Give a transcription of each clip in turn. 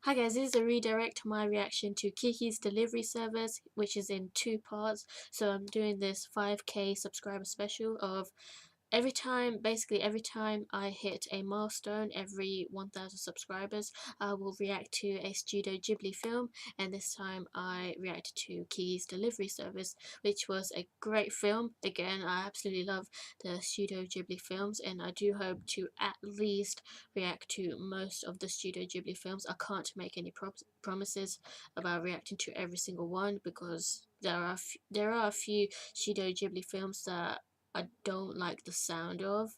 Hi guys, this is a redirect to my reaction to Kiki's delivery service, which is in 2 parts. So I'm doing this 5k subscriber special of basically every time I hit a milestone, every 1000 subscribers, I will react to a Studio Ghibli film, and this time I reacted to Kiki's delivery service, which was a great film. Again, I absolutely love the Studio Ghibli films, and I do hope to at least react to most of the Studio Ghibli films. I can't make any promises about reacting to every single one, because there are a few Studio Ghibli films that I don't like the sound of,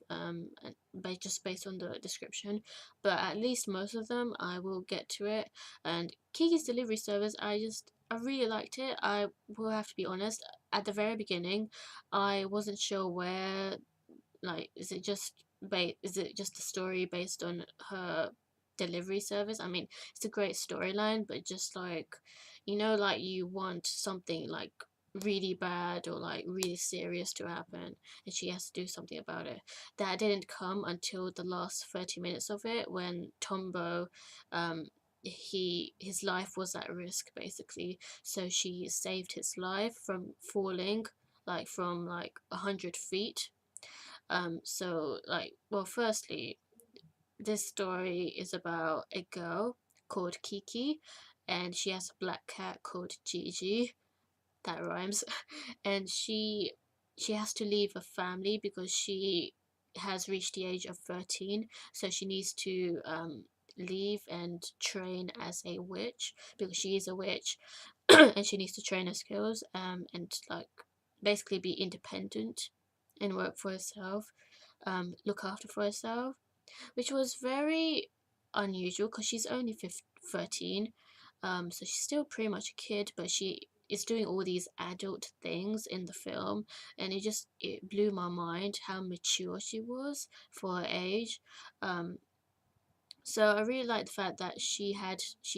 just based on the description, but at least most of them I will get to it. And Kiki's delivery service, I really liked it. I will have to be honest. At the very beginning, I wasn't sure where, like, is it just a story based on her delivery service? I mean, it's a great storyline, but just like, like you want something like really bad or like really serious to happen, and she has to do something about it. That didn't come until the last 30 minutes of it, when Tombo, um his life was at risk basically, so she saved his life from falling, like from like 100 feet. So like, well, firstly, this story is about a girl called Kiki, and she has a black cat called Jiji. That rhymes. And she has to leave her family because she has reached the age of 13, so she needs to leave and train as a witch, because she is a witch. And she needs to train her skills, and like basically be independent and work for herself, look after for herself, which was very unusual because she's only 13. So she's still pretty much a kid, but she is doing all these adult things in the film, and it blew my mind how mature she was for her age. So I really like the fact that she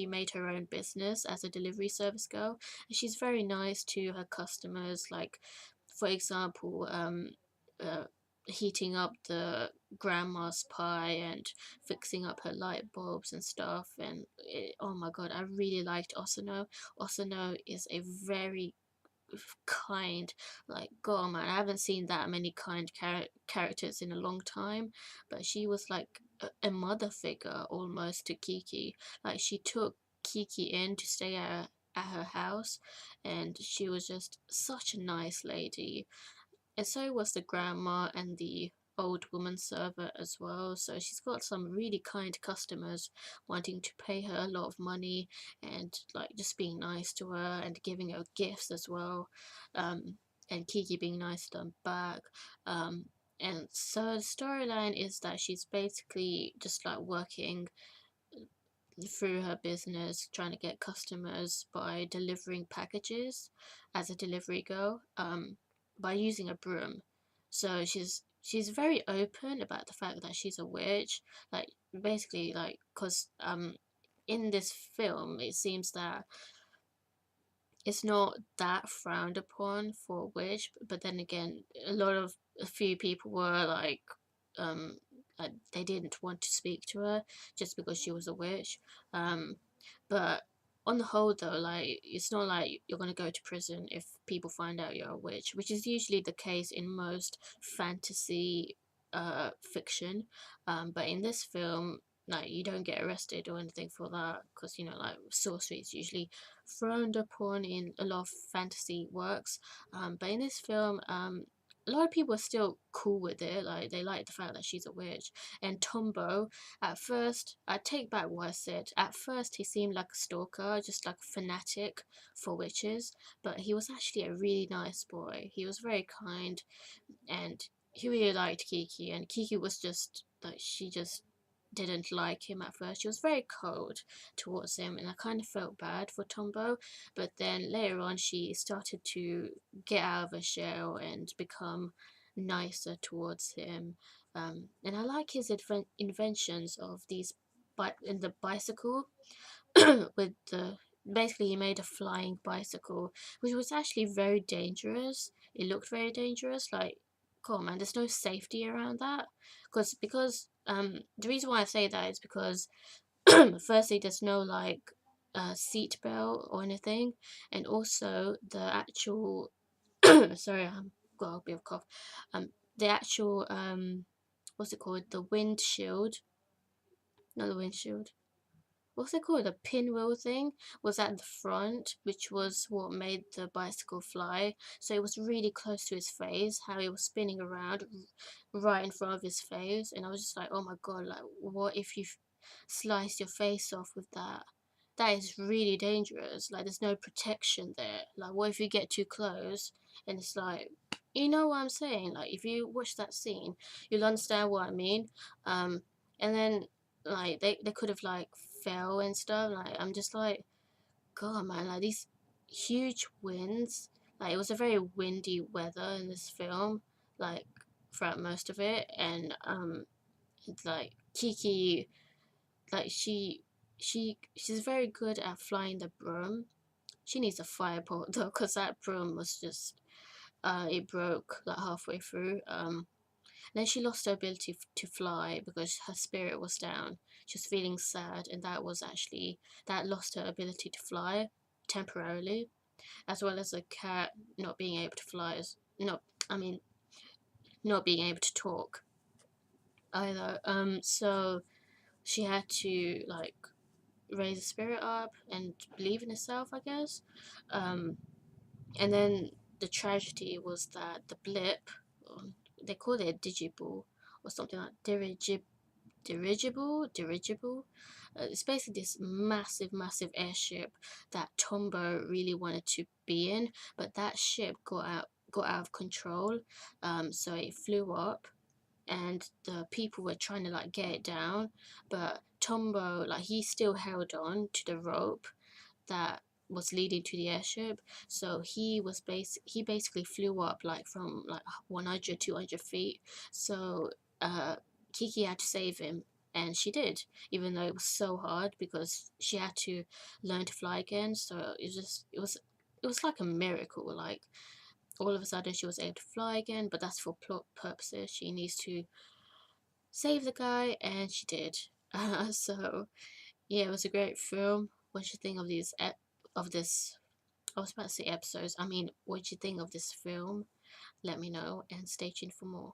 made her own business as a delivery service girl, and she's very nice to her customers. Like, for example, uh, heating up the grandma's pie and fixing up her light bulbs and stuff. And oh my god, I really liked Osono. Osono is a very kind, like, god man, I haven't seen that many kind characters in a long time, but she was like a mother figure almost to Kiki. Like, she took Kiki in to stay at her house, and she was just such a nice lady. And so was the grandma and the old woman server as well. So she's got some really kind customers wanting to pay her a lot of money, and like just being nice to her and giving her gifts as well. And Kiki being nice to them back. And so the storyline is that she's basically just like working through her business, trying to get customers by delivering packages as a delivery girl, by using a broom. So she's very open about the fact that she's a witch, like basically, like, because in this film it seems that it's not that frowned upon for a witch, but then again, a few people were um like they didn't want to speak to her just because she was a witch. But on the whole though, like, it's not like you're gonna go to prison if people find out you're a witch, which is usually the case in most fantasy fiction. But in this film, like, you don't get arrested or anything for that, because like, sorcery is usually frowned upon in a lot of fantasy works. But in this film, a lot of people are still cool with it. Like, they like the fact that she's a witch. And Tombo, at first, I take back what I said. At first, he seemed like a stalker, just like a fanatic for witches. But he was actually a really nice boy. He was very kind, and he really liked Kiki. And Kiki was just like, she just didn't like him at first. She was very cold towards him, and I kind of felt bad for Tombo. But then later on, she started to get out of her shell and become nicer towards him. And I like his inventions of these, in the bicycle, with the basically he made a flying bicycle, which was actually very dangerous. It looked very dangerous. Like, come on man, there's no safety around that. Because the reason why I say that is because firstly, there's no like seat belt or anything, and also the actual sorry, I'm got a bit of cough. The actual what's it called? The windshield, not the windshield. What's it called? The pinwheel thing was at the front, which was what made the bicycle fly. So it was really close to his face, how he was spinning around right in front of his face, and I was just like, oh my god, like what if you slice your face off with that? That is really dangerous. Like there's no protection there. Like what if you get too close and it's like, you know what I'm saying? Like if you watch that scene, you'll understand what I mean. And then like they could have like fell and stuff. Like I'm just like, god man, like these huge winds. Like it was a very windy weather in this film, like throughout most of it. And it's like Kiki, like she's very good at flying the broom. She needs a firebolt though, because that broom was just it broke like halfway through. Then she lost her ability to fly because her spirit was down. She was feeling sad, and that was actually that lost her ability to fly temporarily, as well as the cat not being able to fly. As not, I mean, not being able to talk either. So she had to like raise the spirit up and believe in herself, I guess. Um, and then the tragedy was that the blip, they called it digible or something like dirigible. It's basically this massive airship that Tombo really wanted to be in, but that ship got out of control. So it flew up, and the people were trying to like get it down, but Tombo, like, he still held on to the rope that was leading to the airship. So he basically flew up like from like 100 200 feet. So Kiki had to save him, and she did, even though it was so hard because she had to learn to fly again. So it was like a miracle. Like all of a sudden she was able to fly again, but that's for plot purposes. She needs to save the guy, and she did. So yeah, it was a great film. What do you think of of this? I was about to say episodes. I mean, what do you think of this film? Let me know, and stay tuned for more.